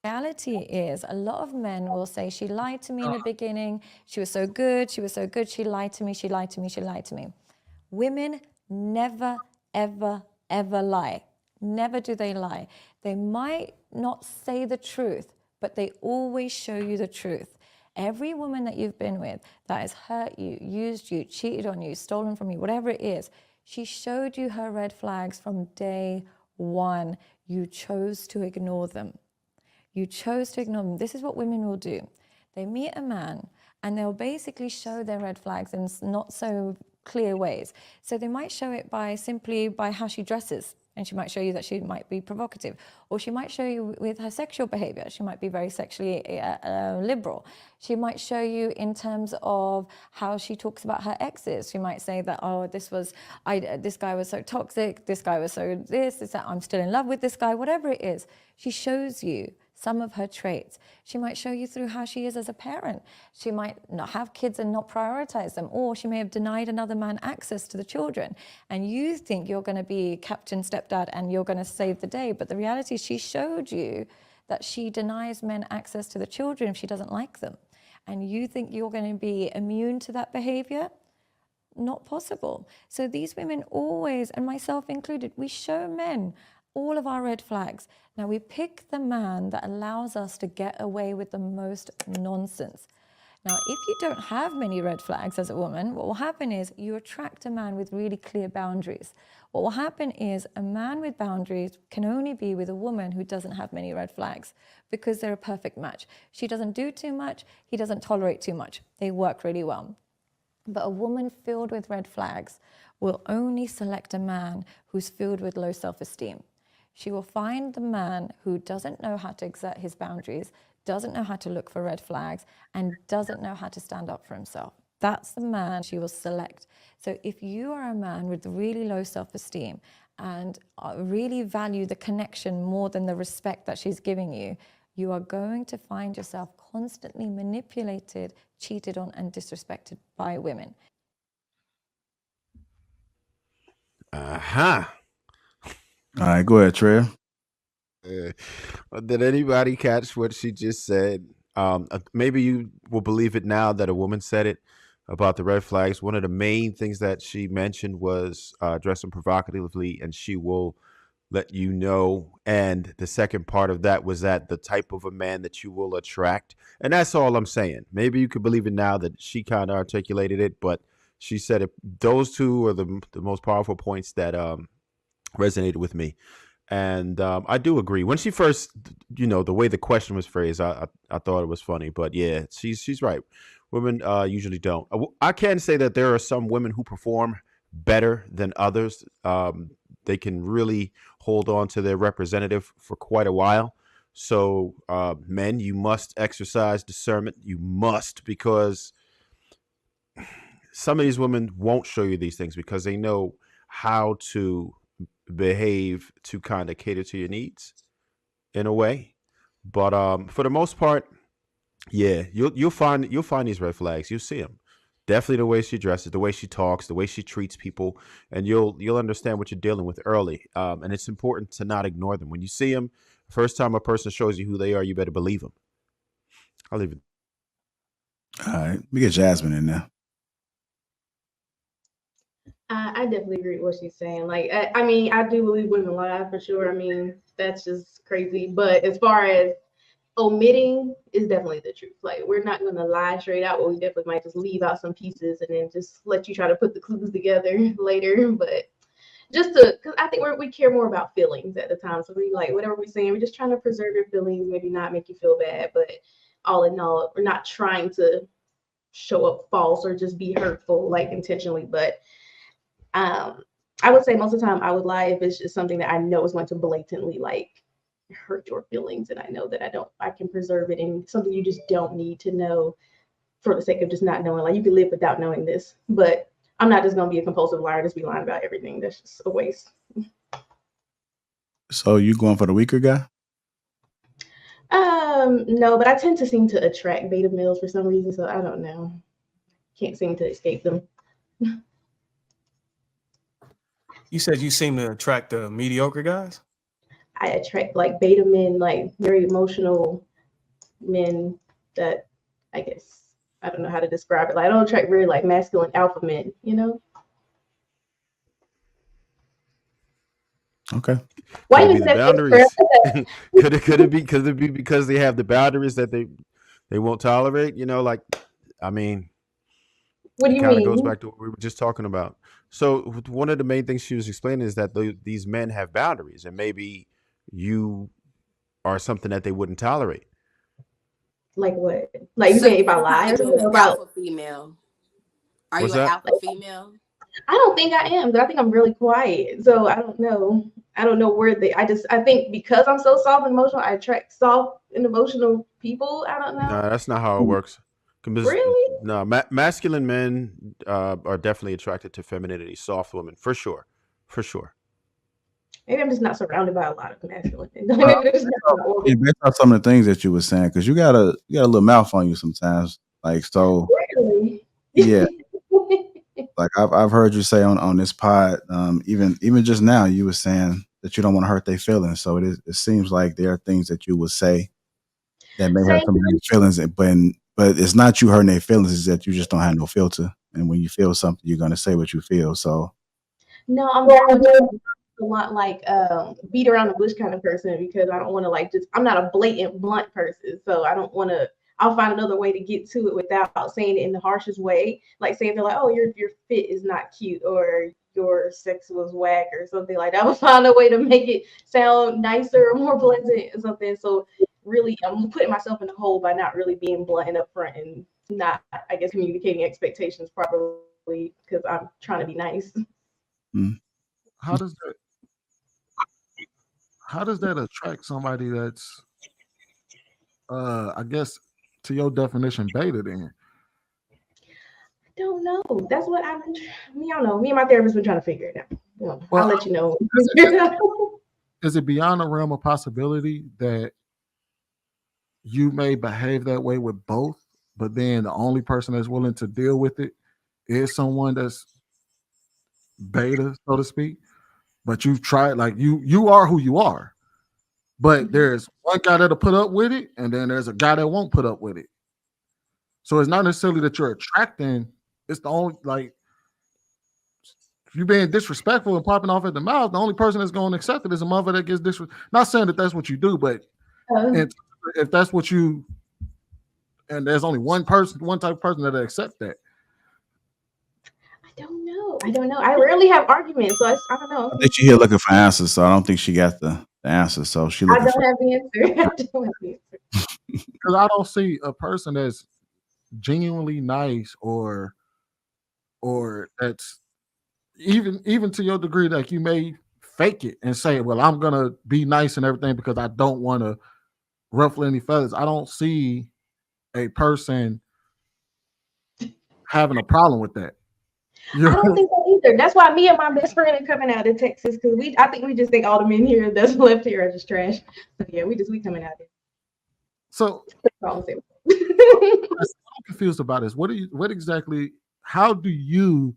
Reality is a lot of men will say, she lied to me in the beginning, she was so good, she was so good, she lied to me, she lied to me, she lied to me. Women never, ever, ever lie. Never do they lie. They might not say the truth, but they always show you the truth. Every woman that you've been with that has hurt you, used you, cheated on you, stolen from you, whatever it is, she showed you her red flags from day one. You chose to ignore them. You chose to ignore them. This is what women will do. They meet a man and they'll basically show their red flags in not so clear ways. So they might show it simply by how she dresses. And she might show you that she might be provocative. Or she might show you with her sexual behavior. She might be very sexually liberal. She might show you in terms of how she talks about her exes. She might say that, oh, this guy was so toxic, this guy was so this, that, I'm still in love with this guy, whatever it is. She shows you some of her traits. She might show you through how she is as a parent. She might not have kids and not prioritize them, or she may have denied another man access to the children. And you think you're going to be captain stepdad and you're going to save the day. But the reality is she showed you that she denies men access to the children if she doesn't like them. And you think you're going to be immune to that behavior? Not possible. So these women always, and myself included, we show men all of our red flags. Now we pick the man that allows us to get away with the most nonsense. Now, if you don't have many red flags as a woman, what will happen is you attract a man with really clear boundaries. What will happen is a man with boundaries can only be with a woman who doesn't have many red flags because they're a perfect match. She doesn't do too much, he doesn't tolerate too much. They work really well. But a woman filled with red flags will only select a man who's filled with low self-esteem. She will find the man who doesn't know how to exert his boundaries, doesn't know how to look for red flags, and doesn't know how to stand up for himself. That's the man she will select. So if you are a man with really low self-esteem and really value the connection more than the respect that she's giving you, you are going to find yourself constantly manipulated, cheated on, and disrespected by women. Uh-huh. All right, go ahead, Treya. Did anybody catch what she just said? Maybe you will believe it now that a woman said it about the red flags. One of the main things that she mentioned was dressing provocatively, and she will let you know. And the second part of that was that the type of a man that you will attract. And that's all I'm saying. Maybe you could believe it now that she kind of articulated it, but she said it. Those two are the most powerful points that resonated with me. And I do agree. When she first, the way the question was phrased, I thought it was funny. But yeah, she's right. Women usually don't. I can say that there are some women who perform better than others. They can really hold on to their representative for quite a while. So men, you must exercise discernment. You must, because some of these women won't show you these things because they know how to behave to kind of cater to your needs in a way. But for the most part, yeah, you'll find these red flags. You'll see them. Definitely the way she dresses, the way she talks, the way she treats people, and you'll understand what you're dealing with early. And it's important to not ignore them. When you see them, first time a person shows you who they are, you better believe them. I'll leave it. All right, we get Jasmine in there. I definitely agree with what she's saying. Like, I mean, I do believe women lie for sure. I mean, that's just crazy. But as far as omitting is definitely the truth. Like, we're not going to lie straight out, but we definitely might just leave out some pieces and then just let you try to put the clues together later. But because I think we care more about feelings at the time. So we like whatever we're saying, we're just trying to preserve your feelings, maybe not make you feel bad. But all in all, we're not trying to show up false or just be hurtful, like intentionally. But I would say most of the time I would lie if it's just something that I know is going to blatantly like hurt your feelings, and I know that I can preserve it, and something you just don't need to know for the sake of just not knowing. Like, you can live without knowing this, but I'm not just gonna be a compulsive liar, just be lying about everything. That's just a waste. So you going for the weaker guy? No, but I tend to seem to attract beta males for some reason, so I don't know. Can't seem to escape them. You said you seem to attract the mediocre guys? I attract like beta men, like very emotional men that I guess I don't know how to describe it. Like I don't attract very like masculine alpha men, you know? Okay. Why Could it you be the say boundaries? that? Could it be because they have the boundaries that they won't tolerate? You know, like I mean, What do it you kind of goes mean? back to what we were just talking about. So one of the main things she was explaining is that these men have boundaries, and maybe you are something that they wouldn't tolerate. Like what? Like you So saying if I you're lie or probably something an about alpha female. Are What's you an that? alpha female? I don't think I am, but I think I'm really quiet. So I don't know. I don't know where they I think because I'm so soft and emotional, I attract soft and emotional people. I don't No, know. that's not how it works. 'Cause, Really? no, masculine men are definitely attracted to femininity. Soft women, for sure, for sure. Maybe I'm just not surrounded by a lot of masculine. Uh, Maybe there's just not my orbit. based on some of the things that you were saying, because you got a little mouth on you sometimes. Like so, Really? yeah. Like I've heard you say on this pod, even just now, you were saying that you don't want to hurt their feelings. So it seems like there are things that you would say that may hurt Same. somebody's feelings, but it's not you hurting their feelings. It's that you just don't have no filter, and when you feel something, you're gonna say what you feel. So No, I'm very much a lot like beat around the bush kind of person because I don't want to like just I'm not a blatant blunt person, so I don't want to. I'll find another way to get to it without saying it in the harshest way. Like say if they're like, "Oh, your fit is not cute," or "Your sex was whack," or something like that. I will find a way to make it sound nicer or more pleasant or something. So really, I'm putting myself in the hole by not really being blunt and upfront and not, I guess, communicating expectations properly because I'm trying to be nice. mm. How does that attract somebody that's I guess to your definition beta then? Don't know. That's what I've been. Me, I don't know. Me and my therapist been trying to figure it out. Well, I'll Well, let you know. is it beyond the realm of possibility that you may behave that way with both, but then the only person that's willing to deal with it is someone that's beta, so to speak? But you've tried, like you are who you are, but there's one guy that'll put up with it, and then there's a guy that won't put up with it. So it's not necessarily that you're attracting. It's the only like if you're being disrespectful and popping off at the mouth, the only person that's going to accept it is a mother that gets disrespectful. Not saying that that's what you do, but and if that's what you, and there's only one person, one type of person that'll accept that. I don't know. I don't know. I rarely have arguments, so I don't know. I think she's here looking for answers, so I don't think she got the answer. So she I looking don't for. have the answer. I don't have the answer. Because I don't see a person that's genuinely nice or that's even to your degree, like you may fake it and say, well, I'm gonna be nice and everything because I don't want to ruffle any feathers. I don't see a person having a problem with that. I don't think so either. That's why me and my best friend are coming out of Texas because I think we just think all the men here that's left here are just trash. So yeah, we coming out here. So I'm confused about this. How do you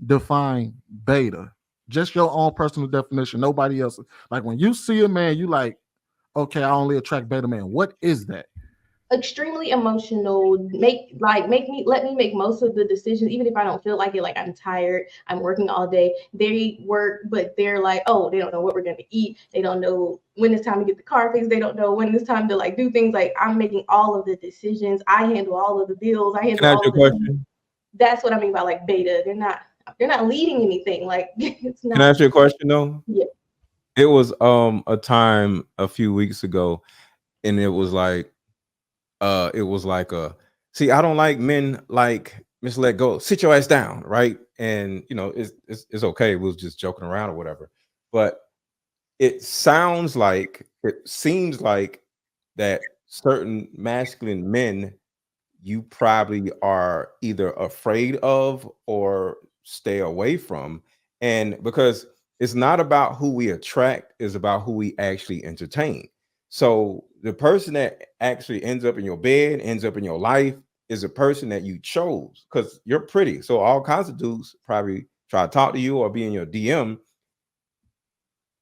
define beta? Just your own personal definition, nobody else. Like when you see a man, you like, okay, I only attract beta man. What is that? Extremely emotional. Let me make most of the decisions, even if I don't feel like it. Like I'm tired, I'm working all day. They work, but they're like, oh, they don't know what we're gonna eat. They don't know when it's time to get the car fixed. They don't know when it's time to like do things. Like I'm making all of the decisions. I handle all of the bills. I handle all of the question? That's what I mean by like beta. They're not leading anything. Like it's not. Can I ask you a question though? Yeah. It was a time a few weeks ago, and it was like see, I don't like men like Miss Let Go, sit your ass down, right? And you know, it's okay. We was just joking around or whatever. But it seems like that certain masculine men you probably are either afraid of or stay away from. And because it's not about who we attract, it's about who we actually entertain. So the person that actually ends up in your bed, ends up in your life, is a person that you chose because you're pretty. So all kinds of dudes probably try to talk to you or be in your DM.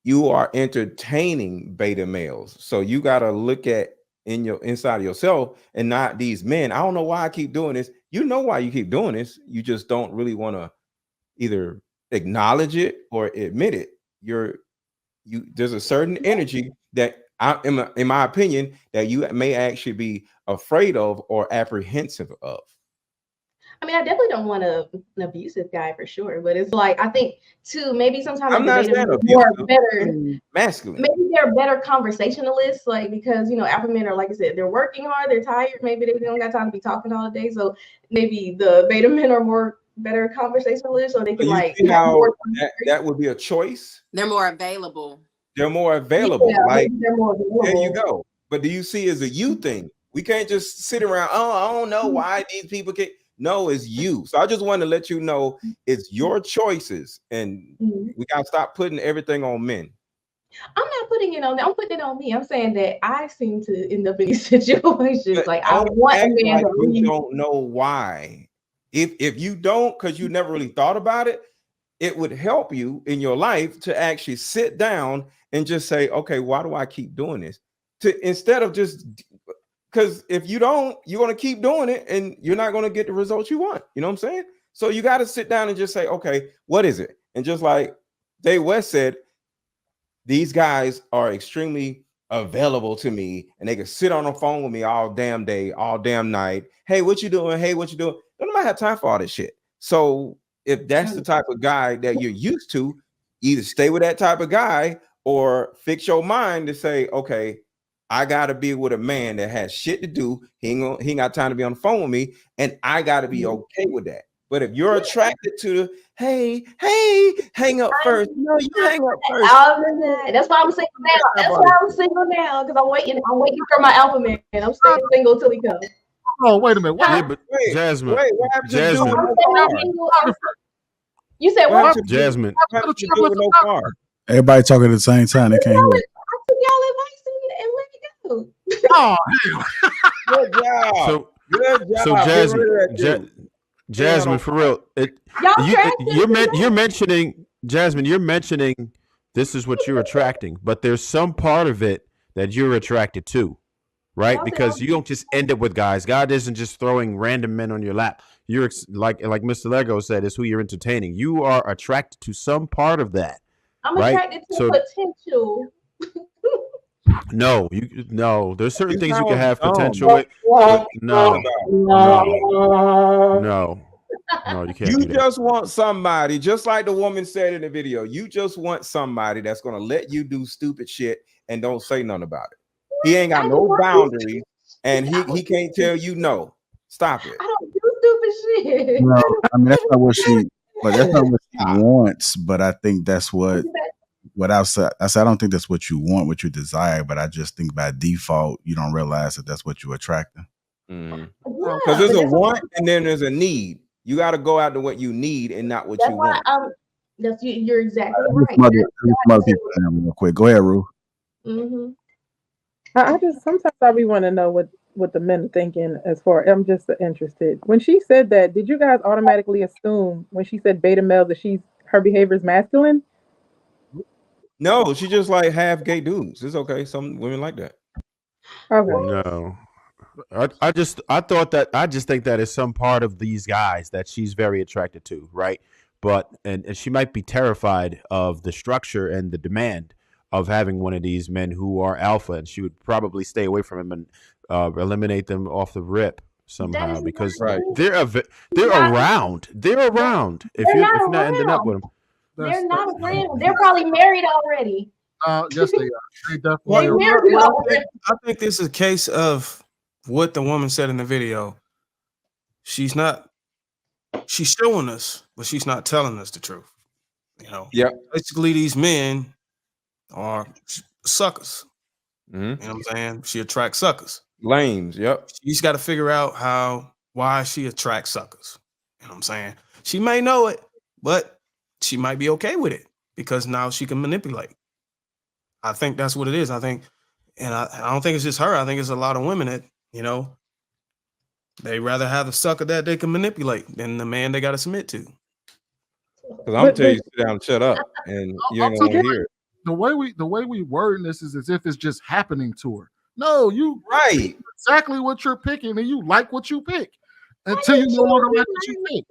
you are entertaining beta males. So you got to look at inside of yourself and not these men. I don't know why I keep doing this. You know why you keep doing this. You just don't really want to either acknowledge it or admit it. There's a certain energy that in my opinion, that you may actually be afraid of or apprehensive of. I mean, I definitely don't want an abusive guy for sure, but it's like I think too maybe sometimes I'm not saying more abusive, better masculine. Maybe they're better conversationalists, like because alpha men are, like I said, they're working hard, they're tired, maybe they don't got time to be talking all day. So maybe the beta men are better conversationalists, so they can You see have how more that would be a choice. They're more available. They're more available. Yeah, like they're more available. There you go. But do you see as a you thing? We can't just sit around. Oh, I don't know why these people can't. No, it's you. So I just want to let you know it's your choices, and we gotta stop putting everything on men. I'm not putting it on them. I'm putting it on me. I'm saying that I seem to end up in these situations. But like I want a man like to you leave. don't know why. If you don't, because you never really thought about it, it would help you in your life to actually sit down and just say, okay, why do I keep doing this? Instead of just, because if you don't, you're going to keep doing it and you're not going to get the results you want. You know what I'm saying? So you got to sit down and just say, okay, what is it? And just like Dave West said, these guys are extremely available to me and they can sit on the phone with me all damn day, all damn night. Hey, what you doing? Hey, what you doing? Nobody have time for all this shit. So if that's the type of guy that you're used to, either stay with that type of guy or fix your mind to say, okay, I gotta be with a man that has shit to do. He ain't got time to be on the phone with me, and I gotta be okay with that. But if you're attracted to the hey, hang up first. No, you hang up first. That's why I'm single now. That's why I'm single now, because I'm waiting for my alpha man. I'm staying single till he comes. Oh, wait a minute. Yeah, but Jasmine, Wait, what happened to the dude Jasmine, with no car? You said what? Jasmine. What happened to the dude with no car? Everybody talking at the same time. They can't hear. I took y'all advice and let it go. Oh, Good job. Good job. So Get rid of that dude. Jasmine, for real, you're mentioning Jasmine. You're mentioning this is what you're attracting, but there's some part of it that you're attracted to, right? Because you don't just end up with guys. God isn't just throwing random men on your lap. You're like Mr. Lego said, is who you're entertaining. You are attracted to some part of that. I'm right? attracted to potential. No, there's certain things you can have dumb. potential with. But no, you can't. You do just want somebody, just like the woman said in the video. You just want somebody that's gonna let you do stupid shit and don't say nothing about it. He ain't got no boundaries, and he can't tell you no. Stop it. I don't do stupid shit. No, I mean that's not what she wants. But I think that's what I said. I don't think that's what you want, what you desire. But I just think by default you don't realize that that's what you're attracting. Because there's a want and then there's a need. You got to go out to what you need and not what you want. You're exactly right. Mother people real quick. Go ahead, Rue. I just sometimes I want to know what the men are thinking as far. I'm just interested. When she said that, did you guys automatically assume when she said beta male that her behavior is masculine? No, she just like half gay dudes. It's okay. Some women like that. Okay. No. I just think that is some part of these guys that she's very attracted to, right? But and she might be terrified of the structure and the demand of having one of these men who are alpha, and she would probably stay away from him and eliminate them off the rip somehow because they're around. They're around if you're not ending up with them. They're not around. They're probably married already. Yes, they are. They definitely are. I think this is a case of what the woman said in the video. She's showing us, but she's not telling us the truth. Yeah. Basically, these men are suckers. Mm-hmm. You know what I'm saying? She attracts suckers. Lames, yep. She's got to figure out why she attracts suckers. You know what I'm saying? She may know it, but she might be okay with it because now she can manipulate. I think that's what it is. I think, and I don't think it's just her. I think it's a lot of women that, they rather have a sucker that they can manipulate than the man they got to submit to. Because I'm gonna tell you, sit down and shut up, and you ain't gonna hear it. the way we wording this is as if it's just happening to her. No, you Right. exactly what you're picking, and you like what you pick until you no longer like what you pick.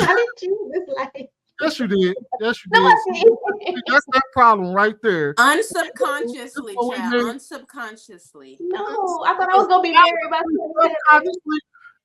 I didn't choose this life. Yes, you did. Yes, you No, did. I See, didn't. that's that problem right there. Unsubconsciously, That's what we child. need. Unsubconsciously. No, I thought I was gonna be married by 27. Subconsciously,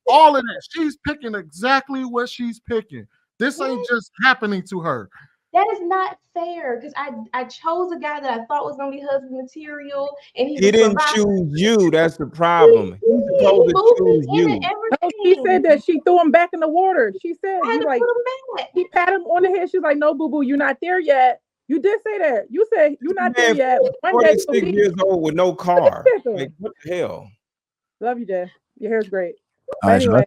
all of that. She's picking exactly what she's picking. This ain't What? just happening to her. That is not fair because I chose a guy that I thought was gonna be husband material, and he's He a didn't provider. choose you. That's the problem. He's He supposed to moved choose me in and you. No, she everything. said that she threw him back in the water. She said, I had you to like, put him back. he pat him on the head. She's like, no, boo boo, you're not there yet. You did say that. You said you're not there Man, yet. One day you'll 46 be. years old with no car. Like, what the hell? Love you, Jay. Your hair's great. All right, Anyway,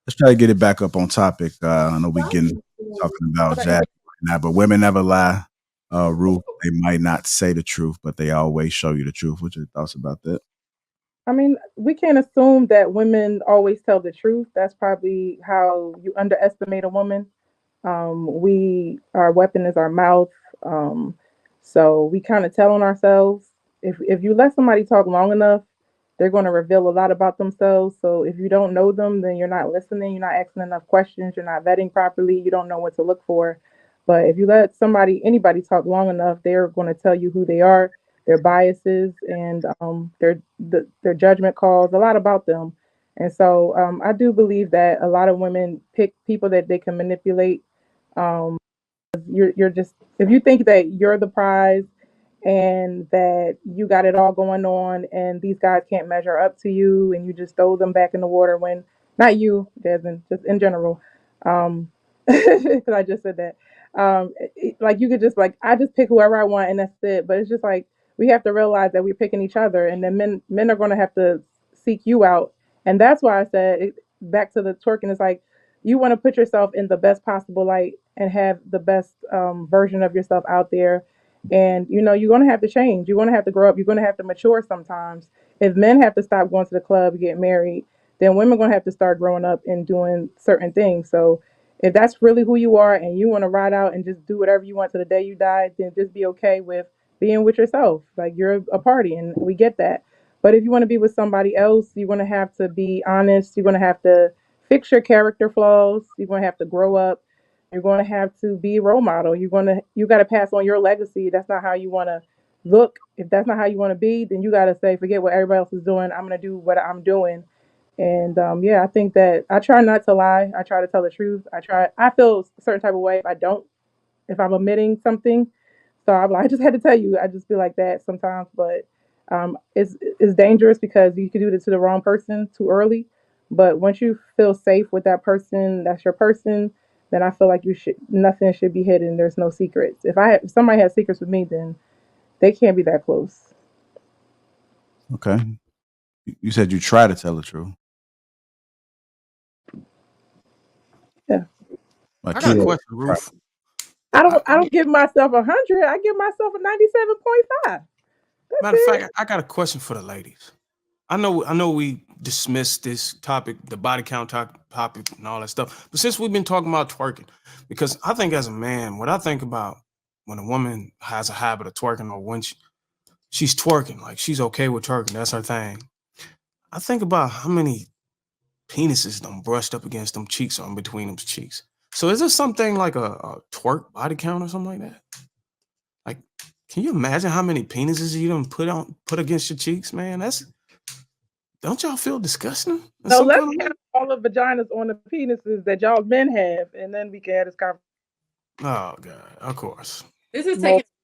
let's try to get it back up on topic. I know we're talking about Jack now, but women never lie. Ruth, they might not say the truth, but they always show you the truth. What's your thoughts about that? I mean, we can't assume that women always tell the truth. That's probably how you underestimate a woman. Our weapon is our mouth. So we kind of tell on ourselves. If you let somebody talk long enough, they're going to reveal a lot about themselves. So if you don't know them, then you're not listening, you're not asking enough questions, you're not vetting properly, you don't know what to look for. But if you let anybody talk long enough, they're going to tell you who they are, their biases, and their judgment calls, a lot about them. And so I do believe that a lot of women pick people that they can manipulate. Um, you're just, if you think that you're the prize and that you got it all going on and these guys can't measure up to you and you just throw them back in the water when, not you, Desmond, just in general, because I just said that, like you could just like, I just pick whoever I want and that's it. But it's just like, we have to realize that we're picking each other, and then men are going to have to seek you out. And that's why I said back to the twerking, it's like you want to put yourself in the best possible light and have the best version of yourself out there. And you're going to have to change, you're going to have to grow up, you're going to have to mature sometimes. If men have to stop going to the club, get married, then women are going to have to start growing up and doing certain things. So if that's really who you are and you want to ride out and just do whatever you want to the day you die, then just be okay with being with yourself. Like, you're a party and we get that. But if you want to be with somebody else, you're going to have to be honest, you're going to have to fix your character flaws, you're going to have to grow up, you're going to have to be a role model. You got to pass on your legacy. That's not how you want to look. If that's not how you want to be, then you got to say, forget what everybody else is doing. I'm going to do what I'm doing. And yeah, I think that I try not to lie. I try to tell the truth. I feel a certain type of way if I'm omitting something. So I just had to tell you. I just feel like that sometimes, but it's dangerous because you could do this to the wrong person too early. But once you feel safe with that person, that's your person, then I feel like nothing should be hidden. There's no secrets. If somebody has secrets with me, then they can't be that close. Okay. You said you try to tell the truth. Yeah. I got a question, Ruth. I don't give myself 100. I give myself a 97.5. Matter of fact, I got a question for the ladies. I know we dismissed this topic, the body count topic and all that stuff. But since we've been talking about twerking, because I think as a man, what I think about when a woman has a habit of twerking, or when she's twerking, like she's okay with twerking, that's her thing. I think about how many penises done brushed up against them cheeks or in between them cheeks. So is there something like a twerk body count or something like that? Like, can you imagine how many penises you done put against your cheeks, man? Don't y'all feel disgusting? No, let's count all the vaginas on the penises that y'all men have, and then we can have this conversation. Oh God, of course. This is taking